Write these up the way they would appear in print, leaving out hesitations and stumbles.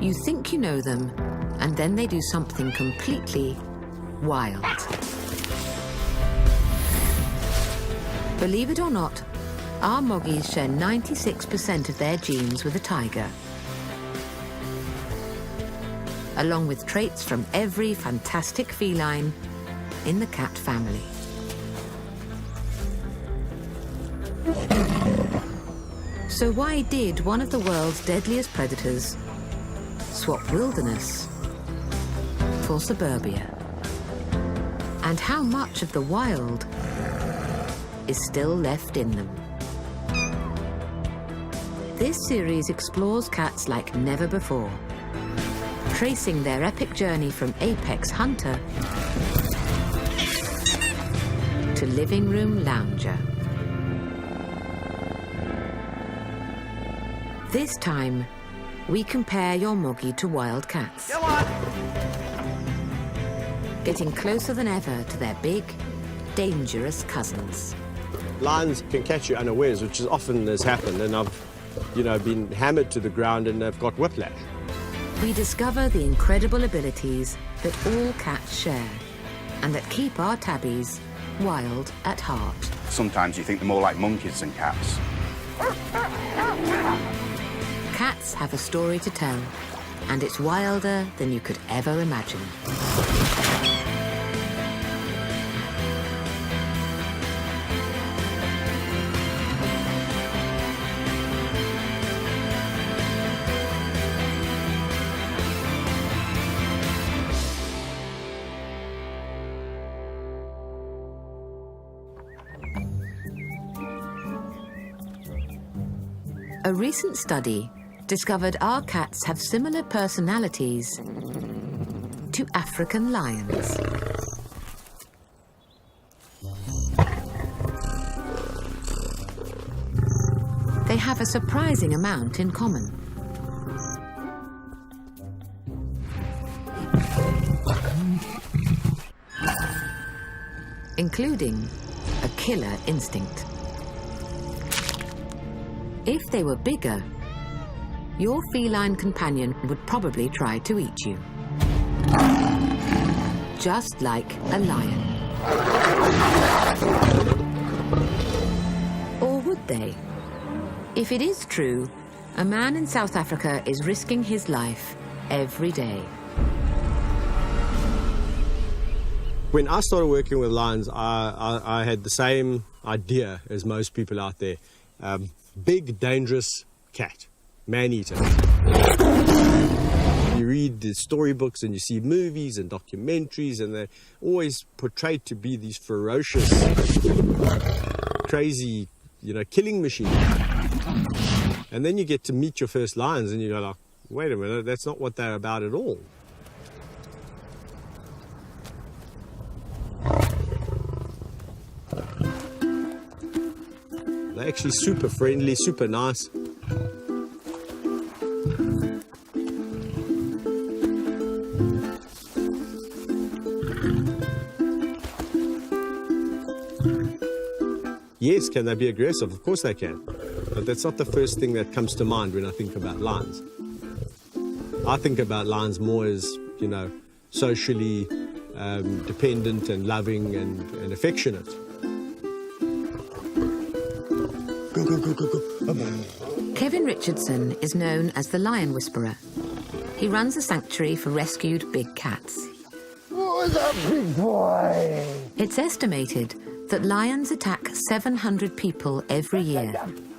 You think you know them, and then they do something completely wild. Believe it or not, our moggies share 96% of their genes with a tiger, along with traits from every fantastic feline in the cat family. So why did one of the world's deadliest predators swap wilderness for suburbia? And how much of the wild is still left in them? This series explores cats like never before, tracing their epic journey from apex hunter to living room lounger. This time, we compare your moggie to wild cats. Come on! Getting closer than ever to their big, dangerous cousins. Lions can catch you unawares, which is often has happened, and I've, been hammered to the ground and they've got whiplash. We discover the incredible abilities that all cats share and that keep our tabbies wild at heart. Sometimes you think they're more like monkeys than cats. Cats have a story to tell, and it's wilder than you could ever imagine. A recent study discovered our cats have similar personalities to African lions. They have a surprising amount in common. Including a killer instinct. If they were bigger, your feline companion would probably try to eat you. Just like a lion. Or would they? If it is true, a man in South Africa is risking his life every day. When I started working with lions, I had the same idea as most people out there. Big, dangerous cat, man-eater. You read the storybooks and you see movies and documentaries, and they're always portrayed to be these ferocious, crazy, killing machines. And then you get to meet your first lions and you're like, wait a minute, that's not what they're about at all. They're actually super friendly, super nice. Yes, can they be aggressive? Of course they can. But that's not the first thing that comes to mind when I think about lions. I think about lions more as, socially dependent and loving and affectionate. Kevin Richardson is known as the Lion Whisperer. He runs a sanctuary for rescued big cats. Oh, that big boy! It's estimated that lions attack 700 people every year,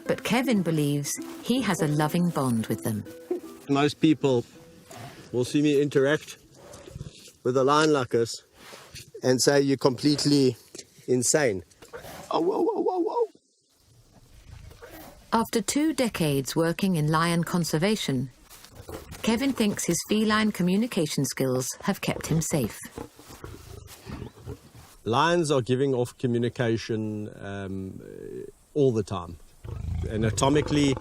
but Kevin believes he has a loving bond with them. Most people will see me interact with a lion like this and say you're completely insane. Oh, whoa, whoa, whoa, whoa. After 2 decades working in lion conservation, Kevin thinks his feline communication skills have kept him safe. Lions are giving off communication all the time. Anatomically,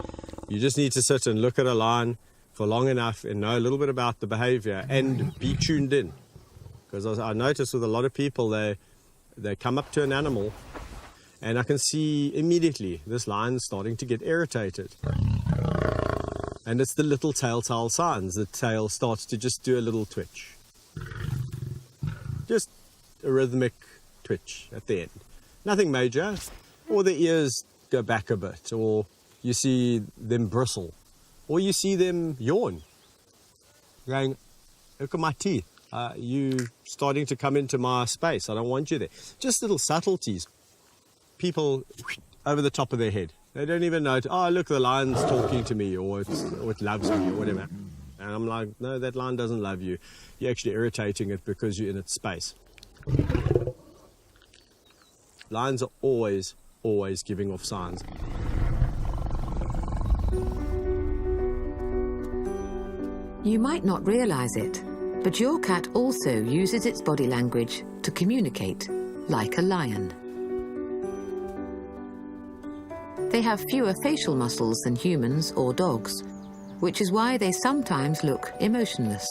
you just need to sit and look at a lion for long enough and know a little bit about the behavior and be tuned in. Because I notice with a lot of people, they come up to an animal and I can see immediately this lion's starting to get irritated. And it's the little telltale signs. The tail starts to just do a little twitch. Just a rhythmic twitch at the end. Nothing major. Or the ears go back a bit, or you see them bristle, or you see them yawn. Going, look at my teeth. You starting to come into my space. I don't want you there. Just little subtleties. People over the top of their head. They don't even know, oh, look, the lion's talking to me, or it loves me, or whatever. And I'm like, no, that lion doesn't love you. You're actually irritating it because you're in its space. Lions are always giving off signs. You might not realize it, but your cat also uses its body language to communicate, like a lion. They have fewer facial muscles than humans or dogs, which is why they sometimes look emotionless.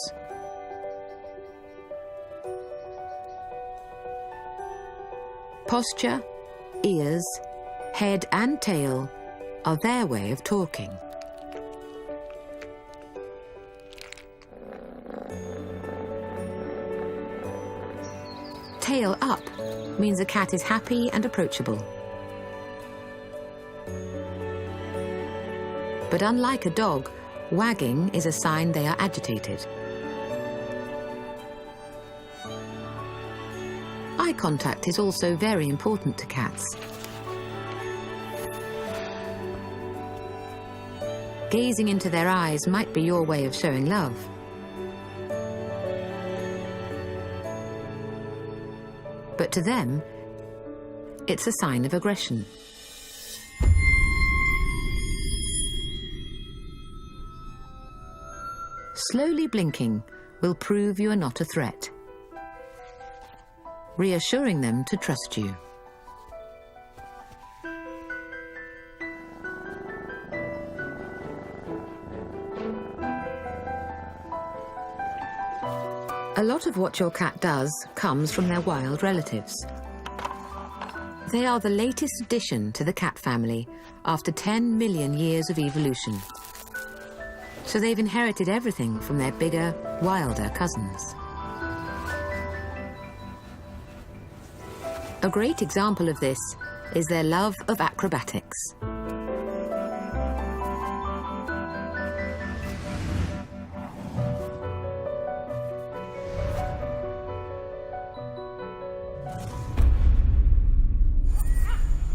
Posture, ears, head and tail are their way of talking. Tail up means a cat is happy and approachable. But unlike a dog, wagging is a sign they are agitated. Eye contact is also very important to cats. Gazing into their eyes might be your way of showing love. But to them, it's a sign of aggression. Slowly blinking will prove you are not a threat, reassuring them to trust you. A lot of what your cat does comes from their wild relatives. They are the latest addition to the cat family after 10 million years of evolution. So they've inherited everything from their bigger, wilder cousins. A great example of this is their love of acrobatics.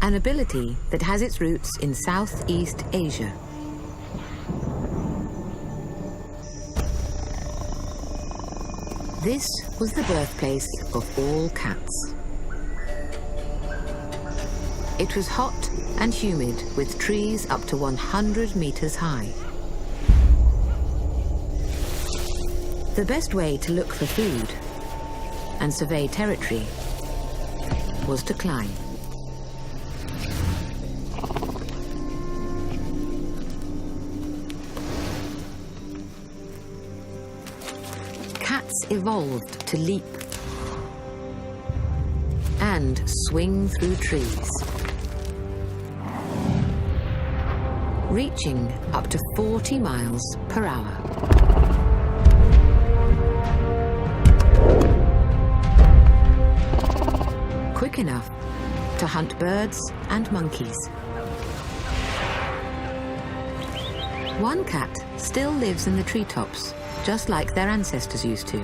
An ability that has its roots in Southeast Asia. This was the birthplace of all cats. It was hot and humid, with trees up to 100 meters high. The best way to look for food and survey territory was to climb. Cats evolved to leap and swing through trees, reaching up to 40 miles per hour. Quick enough to hunt birds and monkeys. One cat still lives in the treetops, just like their ancestors used to.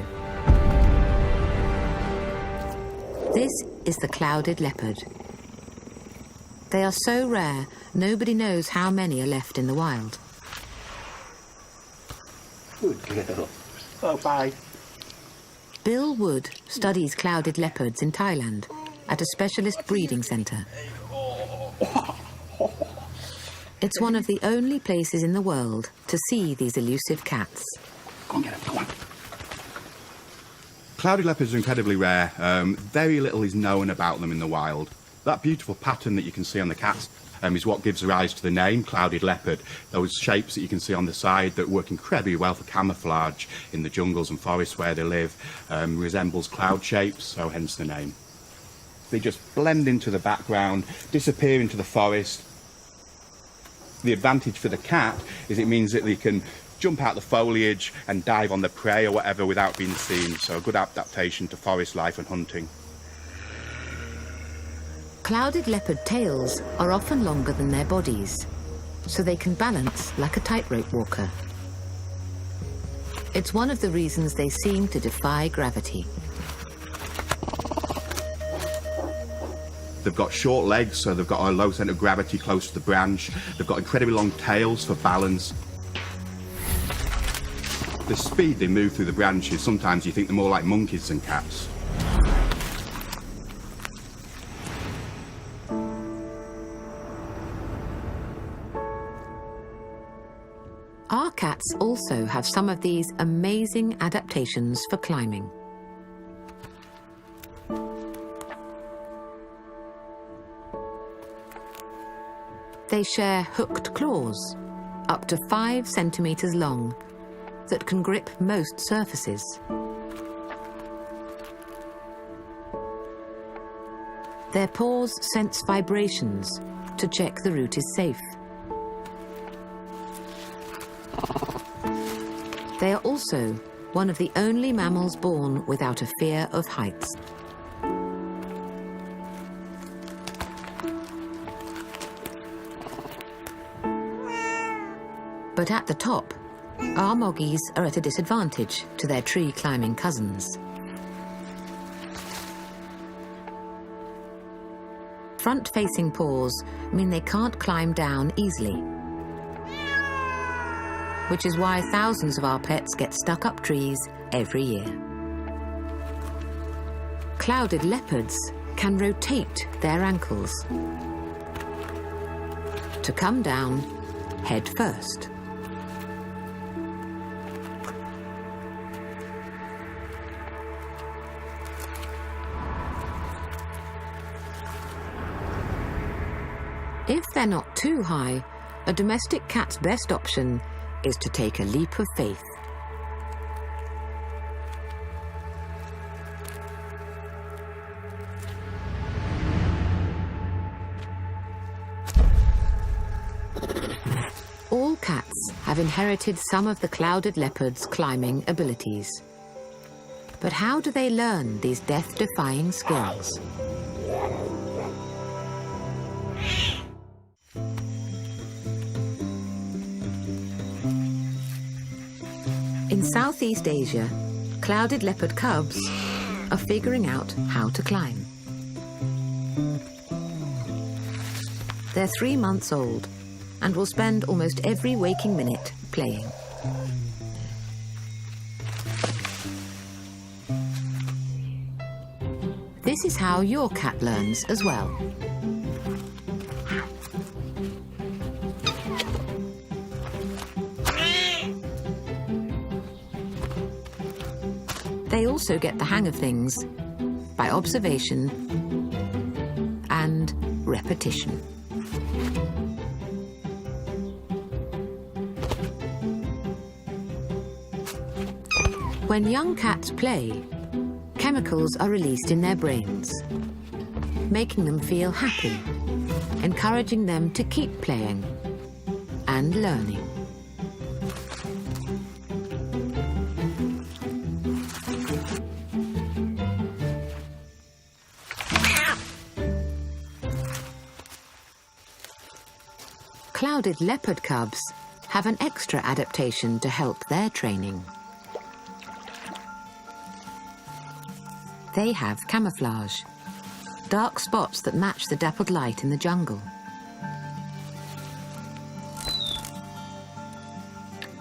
This is the clouded leopard. They are so rare, nobody knows how many are left in the wild. Good girl. Oh, bye. Bill Wood studies clouded leopards in Thailand at a specialist breeding centre. It's one of the only places in the world to see these elusive cats. Go on, get him, go on. Clouded leopards are incredibly rare. Very little is known about them in the wild. That beautiful pattern that you can see on the cats is what gives rise to the name clouded leopard. Those shapes that you can see on the side that work incredibly well for camouflage in the jungles and forests where they live resembles cloud shapes, so hence the name. They just blend into the background, disappear into the forest. The advantage for the cat is it means that they can jump out the foliage and dive on the prey or whatever without being seen, so a good adaptation to forest life and hunting. Clouded leopard tails are often longer than their bodies, so they can balance like a tightrope walker. It's one of the reasons they seem to defy gravity. They've got short legs, so they've got a low centre of gravity close to the branch. They've got incredibly long tails for balance. The speed they move through the branches, sometimes you think they're more like monkeys than cats. Our cats also have some of these amazing adaptations for climbing. They share hooked claws, up to 5 centimeters long, that can grip most surfaces. Their paws sense vibrations to check the route is safe. They are also one of the only mammals born without a fear of heights. But at the top, our moggies are at a disadvantage to their tree-climbing cousins. Front-facing paws mean they can't climb down easily, which is why thousands of our pets get stuck up trees every year. Clouded leopards can rotate their ankles to come down head first. If they're not too high, a domestic cat's best option is to take a leap of faith. All cats have inherited some of the clouded leopard's climbing abilities. But how do they learn these death-defying skills? In Southeast Asia, clouded leopard cubs are figuring out how to climb. They're 3 months old and will spend almost every waking minute playing. This is how your cat learns as well. They also get the hang of things by observation and repetition. When young cats play, chemicals are released in their brains, making them feel happy, encouraging them to keep playing and learning. Clouded leopard cubs have an extra adaptation to help their training. They have camouflage, dark spots that match the dappled light in the jungle,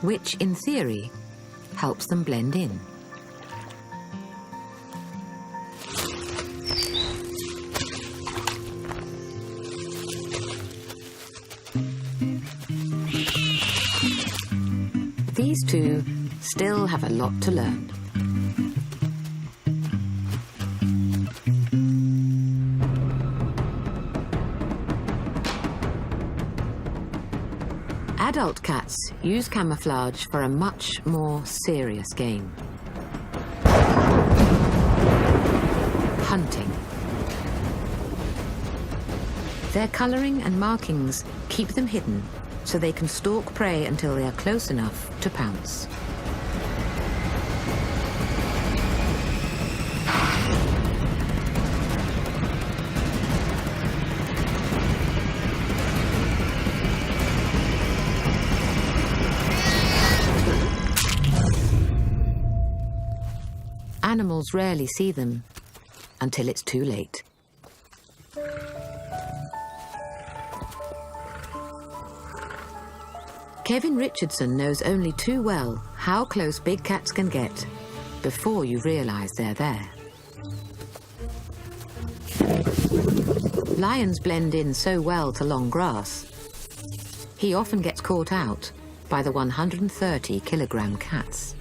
which, in theory, helps them blend in. These two still have a lot to learn. Adult cats use camouflage for a much more serious game. Hunting. Their colouring and markings keep them hidden so they can stalk prey until they are close enough to pounce. Animals rarely see them until it's too late. Kevin Richardson knows only too well how close big cats can get before you realise they're there. Lions blend in so well to long grass. He often gets caught out by the 130-kilogram cats.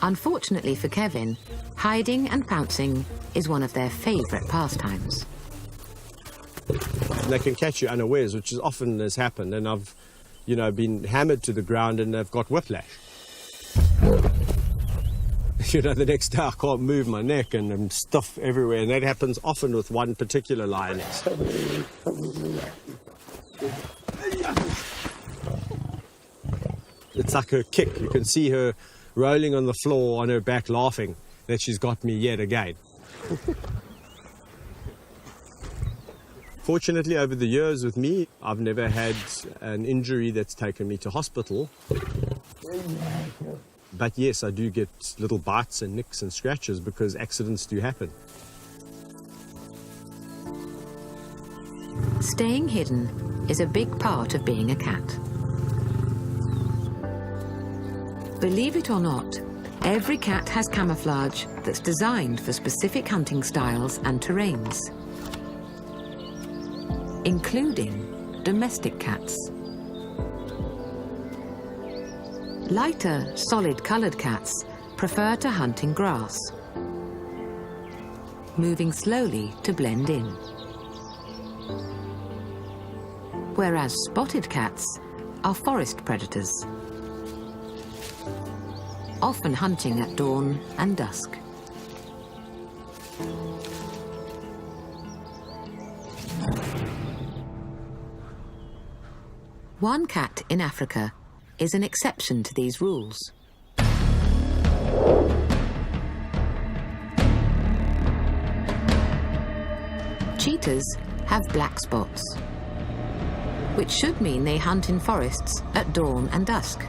Unfortunately for Kevin, hiding and pouncing is one of their favourite pastimes. They can catch you unawares, which is often has happened, and I've, been hammered to the ground and they've got whiplash. The next day I can't move my neck and I'm stuff everywhere, and that happens often with one particular lioness. It's like her kick. You can see her rolling on the floor on her back laughing that she's got me yet again. Fortunately, over the years with me, I've never had an injury that's taken me to hospital. But yes, I do get little bites and nicks and scratches because accidents do happen. Staying hidden is a big part of being a cat. Believe it or not, every cat has camouflage that's designed for specific hunting styles and terrains, including domestic cats. Lighter, solid-coloured cats prefer to hunt in grass, moving slowly to blend in. Whereas spotted cats are forest predators, often hunting at dawn and dusk. One cat in Africa is an exception to these rules. Cheetahs have black spots, which should mean they hunt in forests at dawn and dusk.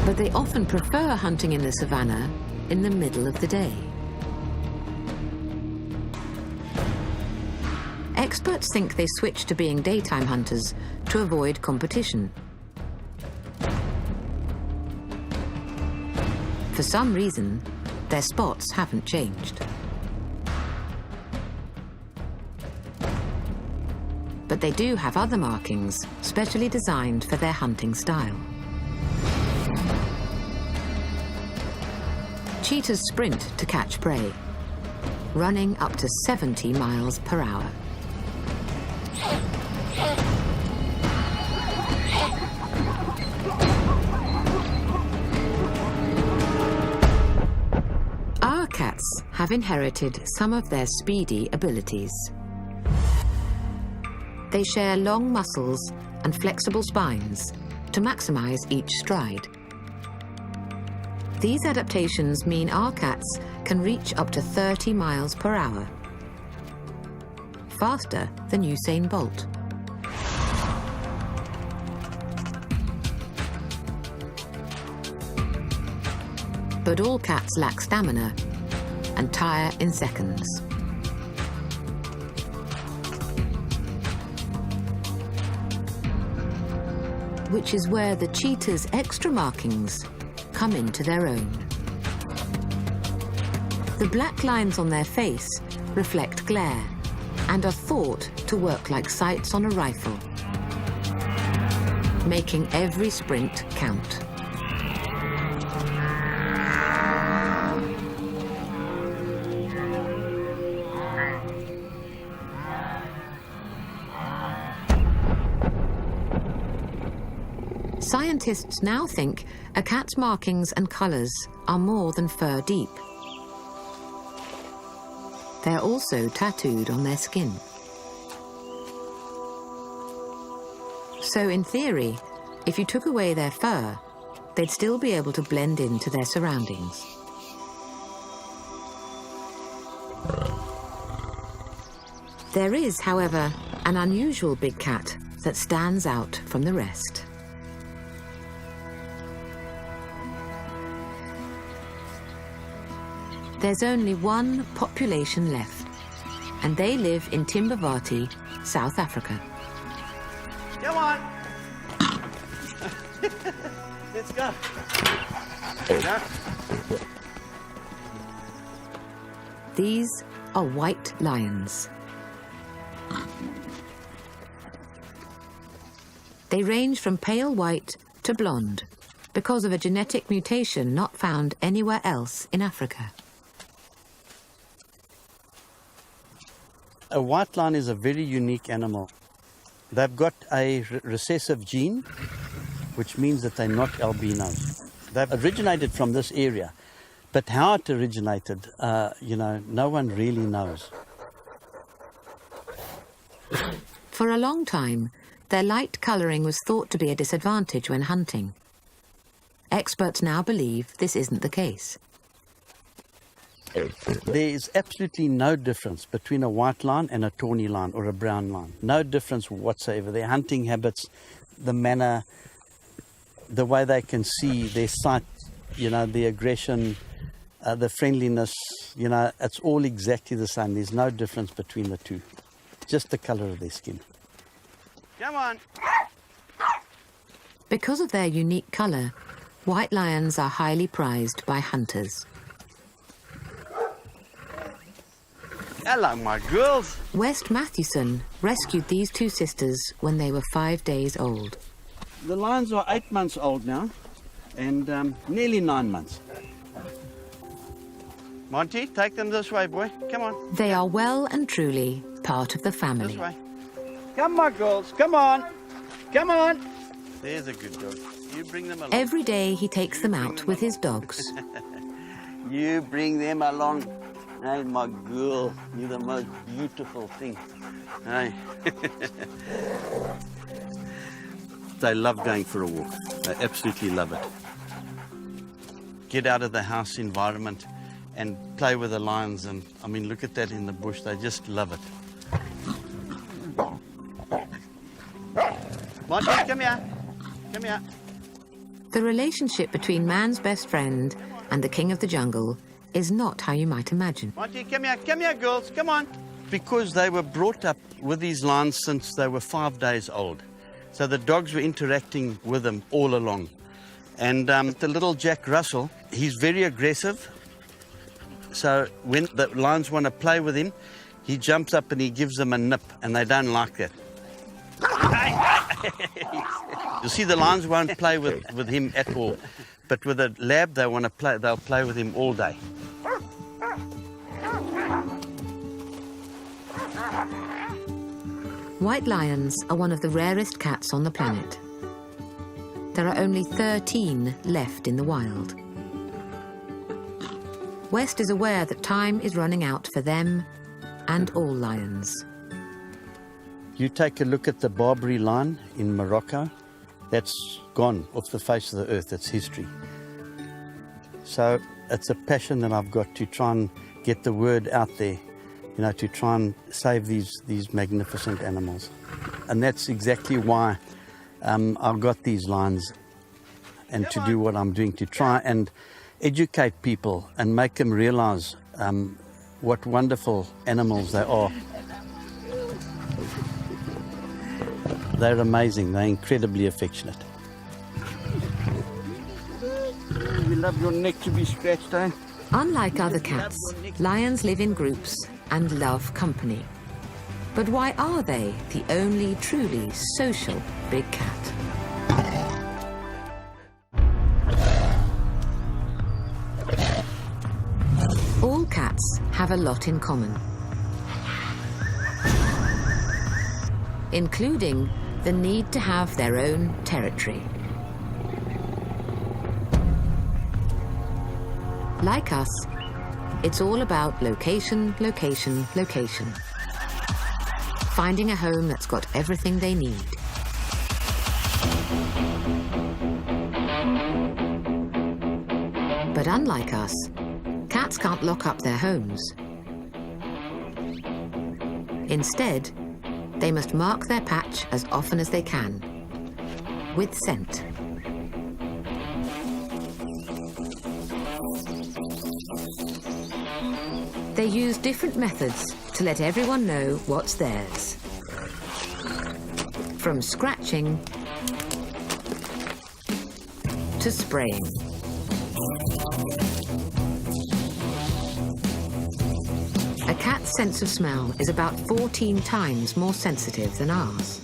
But they often prefer hunting in the savannah in the middle of the day. Experts think they switch to being daytime hunters to avoid competition. For some reason, their spots haven't changed. But they do have other markings specially designed for their hunting style. Cheetahs sprint to catch prey, running up to 70 miles per hour. Our cats have inherited some of their speedy abilities. They share long muscles and flexible spines to maximize each stride. These adaptations mean our cats can reach up to 30 miles per hour, faster than Usain Bolt. But all cats lack stamina and tire in seconds. Which is where the cheetah's extra markings come into their own. The black lines on their face reflect glare and are thought to work like sights on a rifle, making every sprint count. Scientists now think a cat's markings and colours are more than fur deep. They're also tattooed on their skin. So in theory, if you took away their fur, they'd still be able to blend into their surroundings. There is, however, an unusual big cat that stands out from the rest. There's only one population left, and they live in Timbavati, South Africa. Come on. Let's go. Yeah. These are white lions. They range from pale white to blonde because of a genetic mutation not found anywhere else in Africa. A white lion is a very unique animal. They've got a recessive gene, which means that they're not albinos. They've originated from this area, but how it originated, no one really knows. For a long time, their light colouring was thought to be a disadvantage when hunting. Experts now believe this isn't the case. There is absolutely no difference between a white lion and a tawny lion or a brown lion. No difference whatsoever. Their hunting habits, the manner, the way they can see, their sight, the aggression, the friendliness, it's all exactly the same. There's no difference between the two. Just the colour of their skin. Come on. Because of their unique colour, white lions are highly prized by hunters. Hello, my girls. West Matthewson rescued these two sisters when they were 5 days old. The lions are 8 months old now and nearly 9 months. Monty, take them this way, boy. Come on. They are well and truly part of the family. This way. Come, my girls. Come on. Come on. There's a good dog. You bring them along. Every day he takes them out with his dogs. You bring them along. Hey, my girl, you're the most beautiful thing. Hey. They love going for a walk. They absolutely love it. Get out of the house environment and play with the lions. And I mean, look at that in the bush. They just love it. Monty, come here. Come here. The relationship between man's best friend and the king of the jungle is not how you might imagine. Monty, come here, girls, come on. Because they were brought up with these lions since they were 5 days old. So the dogs were interacting with them all along. And the little Jack Russell, he's very aggressive. So when the lions want to play with him, he jumps up and he gives them a nip, and they don't like that. You see, the lions won't play with him at all. But with a lab, they want to play. They'll play with him all day. White lions are one of the rarest cats on the planet. There are only 13 left in the wild. West is aware that time is running out for them and all lions. You take a look at the Barbary lion in Morocco, that's gone off the face of the earth, it's history. So it's a passion that I've got to try and get the word out there, to try and save these magnificent animals. And that's exactly why I've got these lions and to do what I'm doing, to try and educate people and make them realize what wonderful animals they are. They're amazing. They're incredibly affectionate. You love your neck to be scratched, eh? Unlike other cats, lions live in groups and love company. But why are they the only truly social big cat? All cats have a lot in common, including the need to have their own territory. Like us, It's all about location, location, location. Finding a home that's got everything they need. But unlike us, cats can't lock up their homes. Instead, they must mark their patch as often as they can, with scent. They use different methods to let everyone know what's theirs. From scratching to spraying. A cat's sense of smell is about 14 times more sensitive than ours.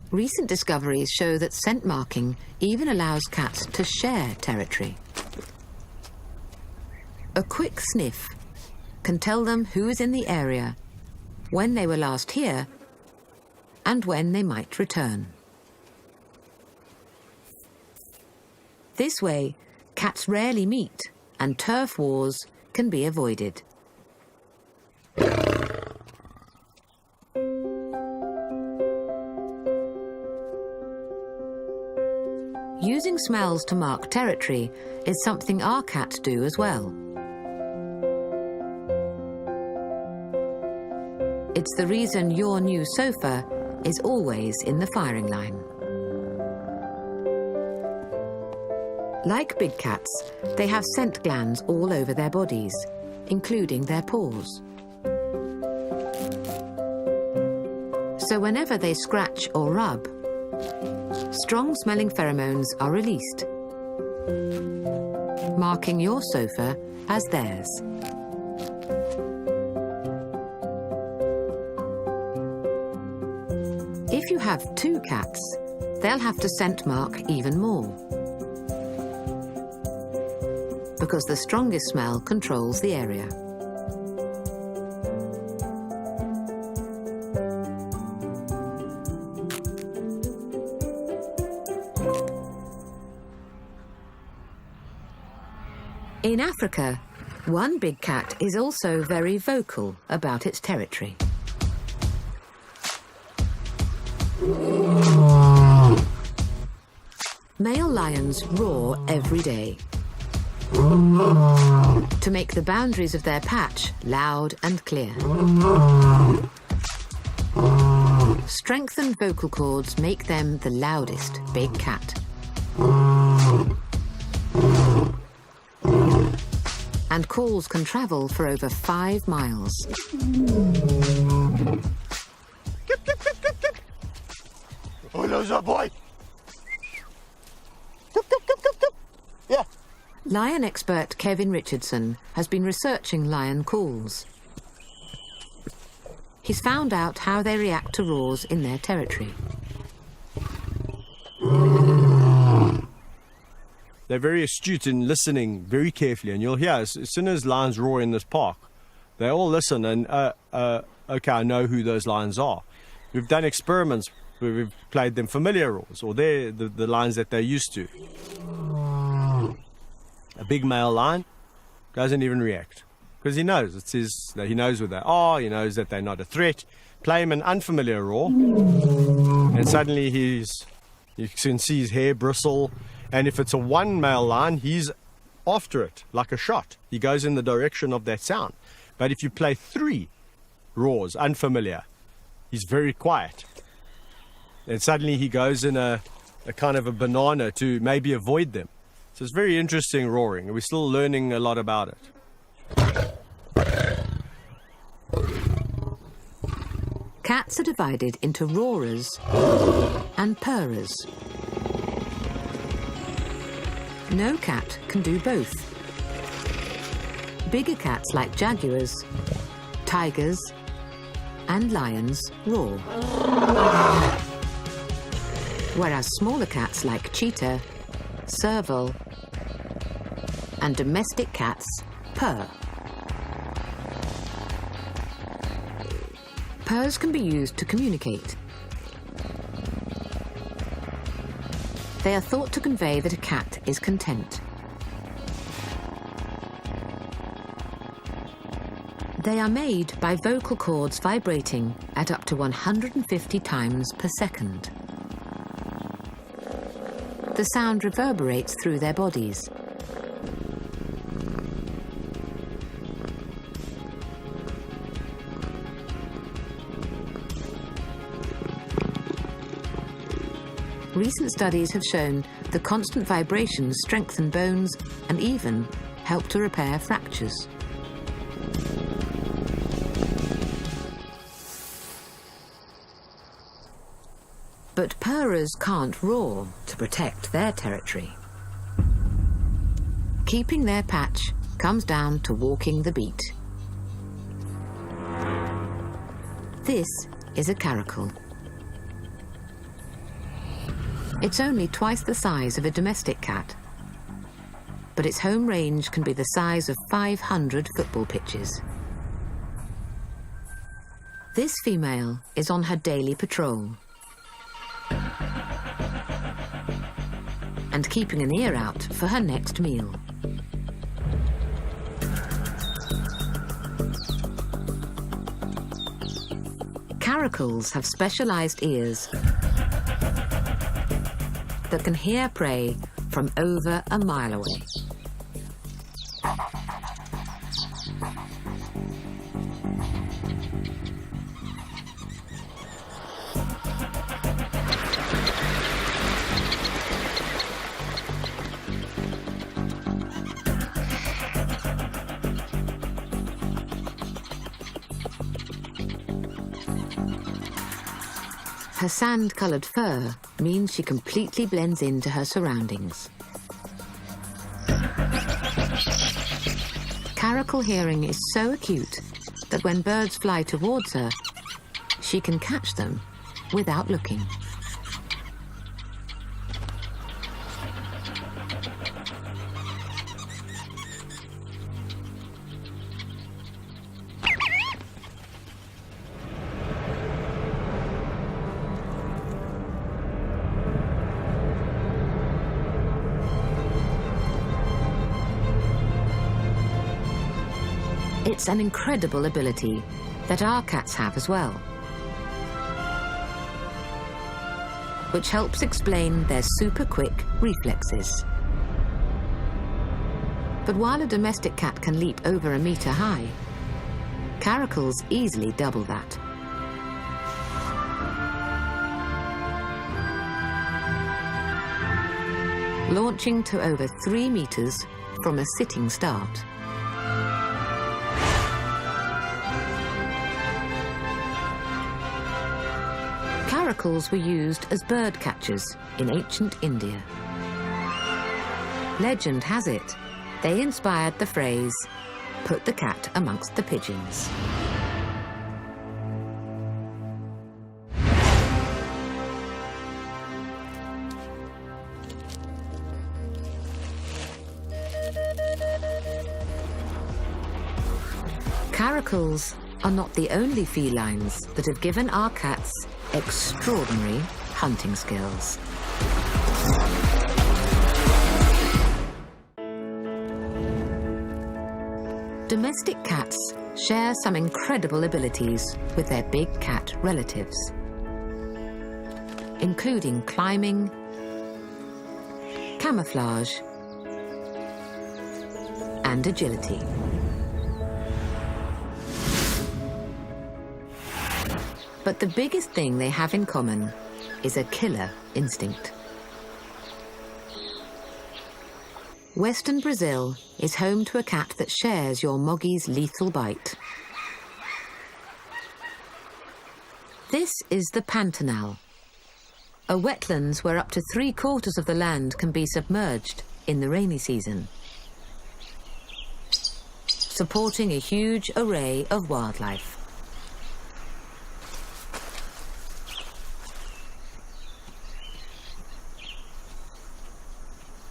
Recent discoveries show that scent marking even allows cats to share territory. A quick sniff can tell them who is in the area, when they were last here, and when they might return. This way, cats rarely meet, and turf wars can be avoided. Using smells to mark territory is something our cats do as well. It's the reason your new sofa is always in the firing line. Like big cats, they have scent glands all over their bodies, including their paws. So whenever they scratch or rub, strong-smelling pheromones are released, marking your sofa as theirs. If you have 2 cats, they'll have to scent mark even more, because the strongest smell controls the area. In Africa, one big cat is also very vocal about its territory. Male lions roar every day to make the boundaries of their patch loud and clear. Strengthened vocal cords make them the loudest big cat. And calls can travel for over 5 miles. Oh, there's a boy. Yeah. Lion expert Kevin Richardson has been researching lion calls. He's found out how they react to roars in their territory. They're very astute in listening very carefully, and you'll hear as soon as lions roar in this park, they all listen and, okay, I know who those lions are. We've done experiments where we've played them familiar roars, or they're the lions that they're used to. A big male lion doesn't even react, because he knows he knows who they are, he knows that they're not a threat. Play him an unfamiliar roar, and suddenly you can see his hair bristle. And if it's a one male lion, he's after it like a shot. He goes in the direction of that sound. But if you play 3 roars, unfamiliar, he's very quiet. And suddenly he goes in a kind of a banana to maybe avoid them. So it's very interesting roaring. We're still learning a lot about it. Cats are divided into roarers and purrers. No cat can do both. Bigger cats like jaguars, tigers, and lions roar. Whereas smaller cats like cheetah, serval, and domestic cats purr. Purrs can be used to communicate. They are thought to convey that a cat is content. They are made by vocal cords vibrating at up to 150 times per second. The sound reverberates through their bodies. Recent studies have shown the constant vibrations strengthen bones and even help to repair fractures. But purrs can't roar to protect their territory. Keeping their patch comes down to walking the beat. This is a caracal. It's only twice the size of a domestic cat, but its home range can be the size of 500 football pitches. This female is on her daily patrol and keeping an ear out for her next meal. Caracals have specialized ears that can hear prey from over a mile away. Her sand-colored fur means she completely blends into her surroundings. Caracal hearing is so acute that when birds fly towards her, she can catch them without looking. It's an incredible ability that our cats have as well, which helps explain their super-quick reflexes. But while a domestic cat can leap over a meter high, caracals easily double that. Launching to over 3 meters from a sitting start. Caracals were used as bird catchers in ancient India. Legend has it, they inspired the phrase, "Put the cat amongst the pigeons." Caracals are not the only felines that have given our cats extraordinary hunting skills. Domestic cats share some incredible abilities with their big cat relatives, including climbing, camouflage, and agility. But the biggest thing they have in common is a killer instinct. Western Brazil is home to a cat that shares your Moggie's lethal bite. This is the Pantanal, a wetlands where up to 3/4 of the land can be submerged in the rainy season, supporting a huge array of wildlife.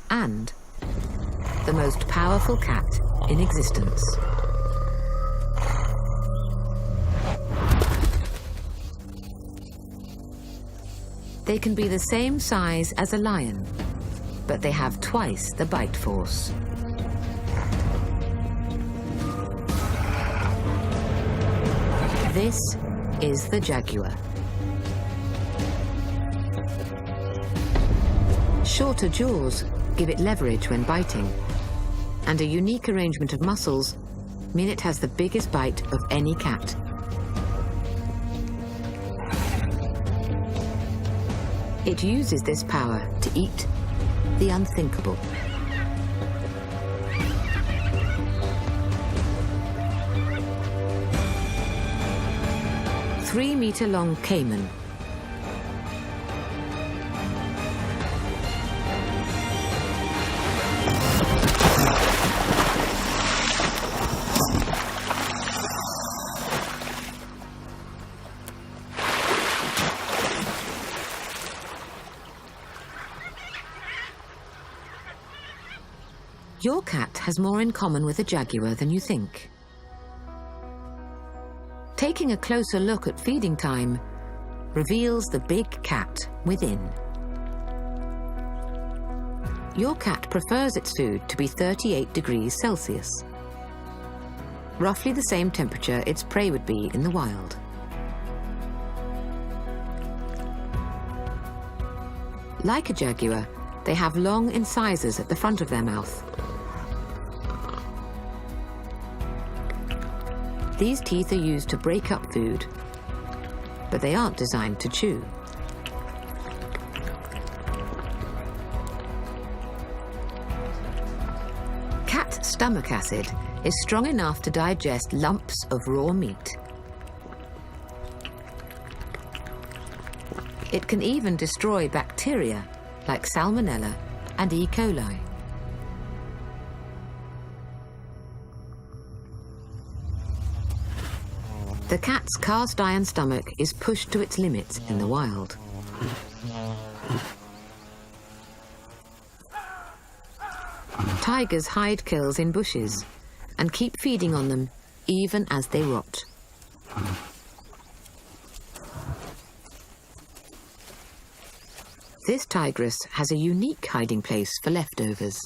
And the most powerful cat in existence. They can be the same size as a lion, but they have twice the bite force. This is the jaguar. Shorter jaws give it leverage when biting, and a unique arrangement of muscles mean it has the biggest bite of any cat. It uses this power to eat the unthinkable. Three-meter-long caiman. Your cat has more in common with a jaguar than you think. Taking a closer look at feeding time reveals the big cat within. Your cat prefers its food to be 38 degrees Celsius, roughly the same temperature its prey would be in the wild. Like a jaguar, they have long incisors at the front of their mouth. These teeth are used to break up food, but they aren't designed to chew. Cat stomach acid is strong enough to digest lumps of raw meat. It can even destroy bacteria like Salmonella and E. coli. The cat's cast iron stomach is pushed to its limits in the wild. Tigers hide kills in bushes and keep feeding on them even as they rot. This tigress has a unique hiding place for leftovers.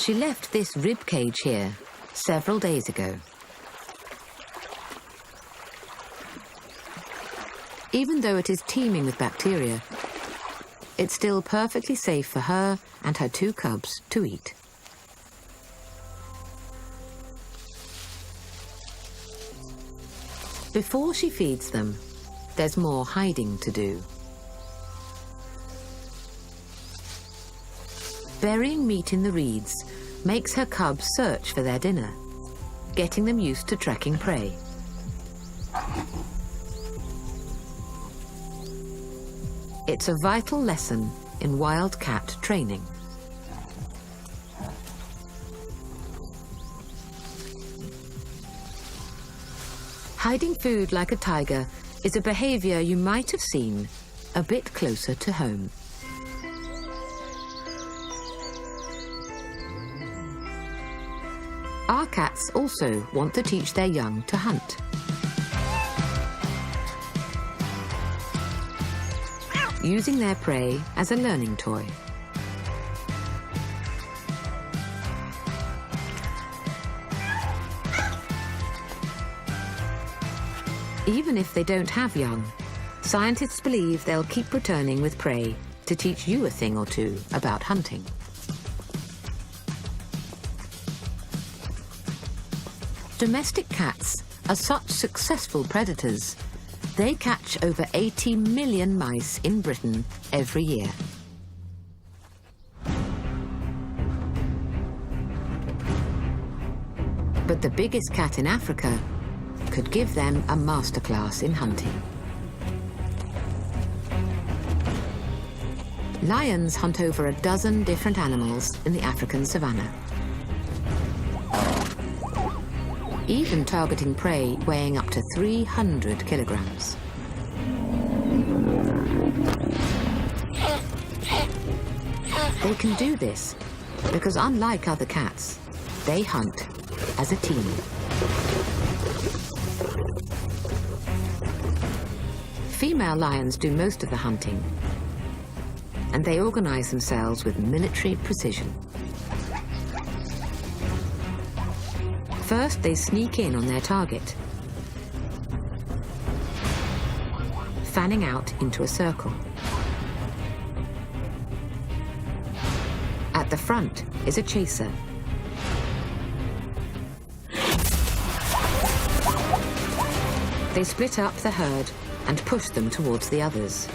She left this rib cage here several days ago. Even though it is teeming with bacteria, it's still perfectly safe for her and her two cubs to eat. Before she feeds them, there's more hiding to do. Burying meat in the reeds makes her cubs search for their dinner, getting them used to tracking prey. It's a vital lesson in wild cat training. Hiding food like a tiger is a behavior you might have seen a bit closer to home. Our cats also want to teach their young to hunt. Using their prey as a learning toy. Even if they don't have young, scientists believe they'll keep returning with prey to teach you a thing or two about hunting. Domestic cats are such successful predators, they catch over 80 million mice in Britain every year. But the biggest cat in Africa could give them a masterclass in hunting. Lions hunt over a dozen different animals in the African savanna. even targeting prey weighing up to 300 kilograms. They can do this because, unlike other cats, they hunt as a team. Female lions do most of the hunting, and they organize themselves with military precision. First, they sneak in on their target, fanning out into a circle. At the front is a chaser. They split up the herd and push them towards the others.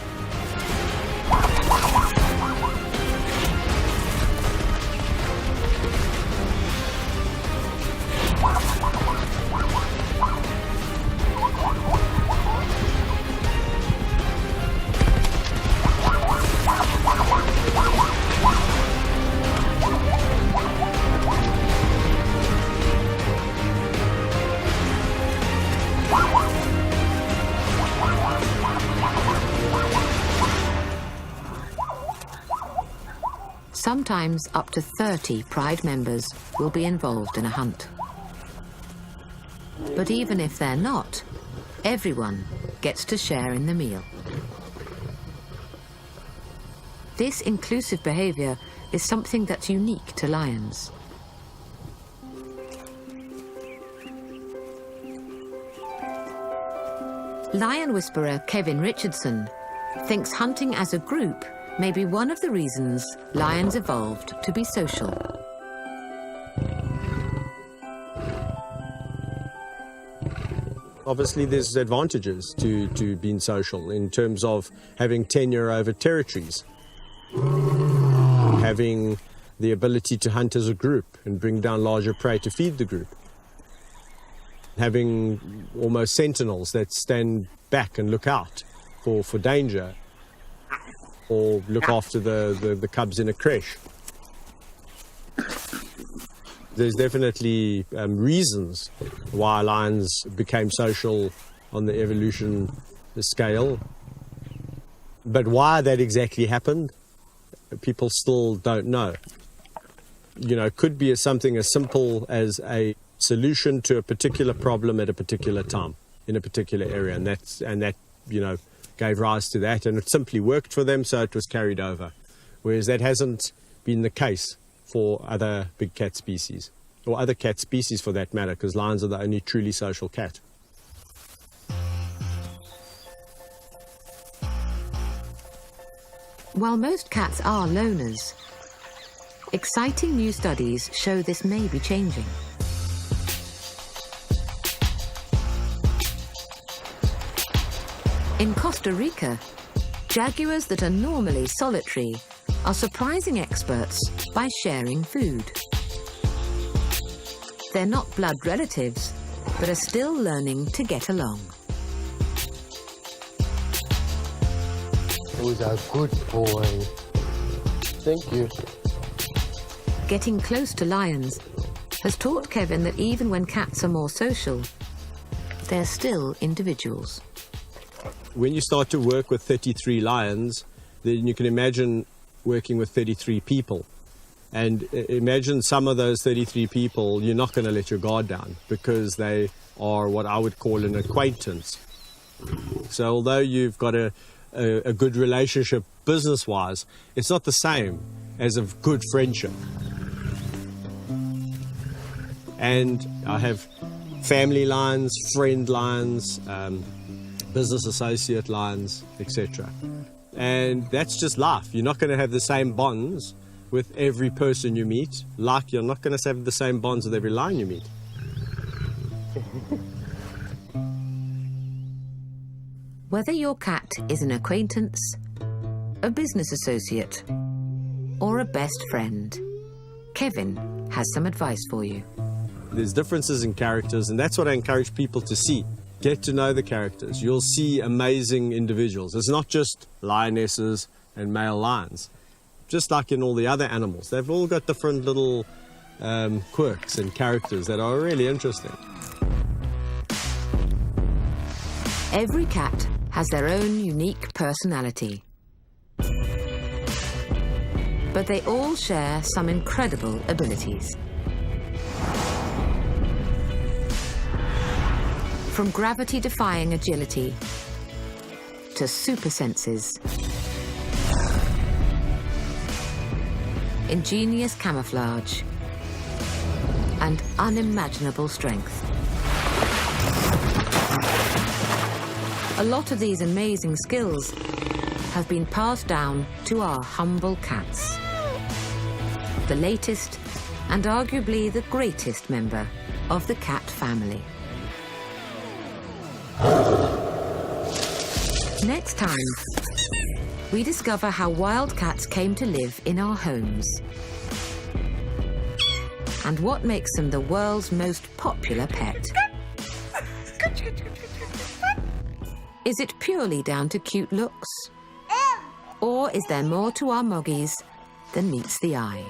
Sometimes up to 30 pride members will be involved in a hunt. But even if they're not, everyone gets to share in the meal. This inclusive behavior is something that's unique to lions. Lion whisperer Kevin Richardson thinks hunting as a group may be one of the reasons lions evolved to be social. Obviously, there's advantages to being social in terms of having tenure over territories, having the ability to hunt as a group and bring down larger prey to feed the group, having almost sentinels that stand back and look out for danger, or look after the cubs in a creche. There's definitely reasons why lions became social on the evolution scale. But why that exactly happened, people still don't know. You know, it could be something as simple as a solution to a particular problem at a particular time in a particular area, and that you know, gave rise to that, and it simply worked for them, so it was carried over. Whereas that hasn't been the case for other big cat species, or other cat species for that matter, because lions are the only truly social cat. While most cats are loners, exciting new studies show this may be changing. In Costa Rica, jaguars that are normally solitary are surprising experts by sharing food. They're not blood relatives, but are still learning to get along. Who's a good boy? Thank you. Getting close to lions has taught Kevin that even when cats are more social, they're still individuals. When you start to work with 33 lions, then you can imagine working with 33 people. And imagine some of those 33 people, you're not going to let your guard down because they are what I would call an acquaintance. So although you've got a good relationship business-wise, it's not the same as a good friendship. And I have family lions, friend lions, business associate lions, etc. And that's just life. You're not going to have the same bonds with every person you meet, like you're not going to have the same bonds with every lion you meet. Whether your cat is an acquaintance, a business associate, or a best friend, Kevin has some advice for you. There's differences in characters, and that's what I encourage people to see. Get to know the characters. You'll see amazing individuals. It's not just lionesses and male lions. Just like in all the other animals, they've all got different little quirks and characters that are really interesting. Every cat has their own unique personality. But they all share some incredible abilities. From gravity-defying agility to super senses, ingenious camouflage, and unimaginable strength. A lot of these amazing skills have been passed down to our humble cats. The latest and arguably the greatest member of the cat family. Next time, we discover how wild cats came to live in our homes and what makes them the world's most popular pet. Is it purely down to cute looks? Or is there more to our moggies than meets the eye?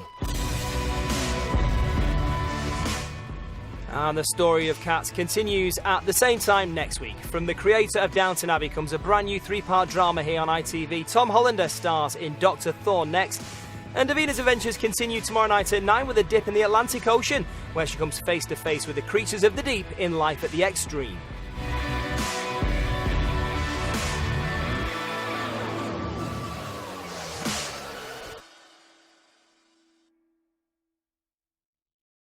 And the story of cats continues at the same time next week. From the creator of Downton Abbey comes a brand new 3-part drama here on ITV. Tom Hollander stars in Dr. Thorne next. And Davina's adventures continue tomorrow night at 9 with a dip in the Atlantic Ocean, where she comes face to face with the creatures of the deep in Life at the Extreme.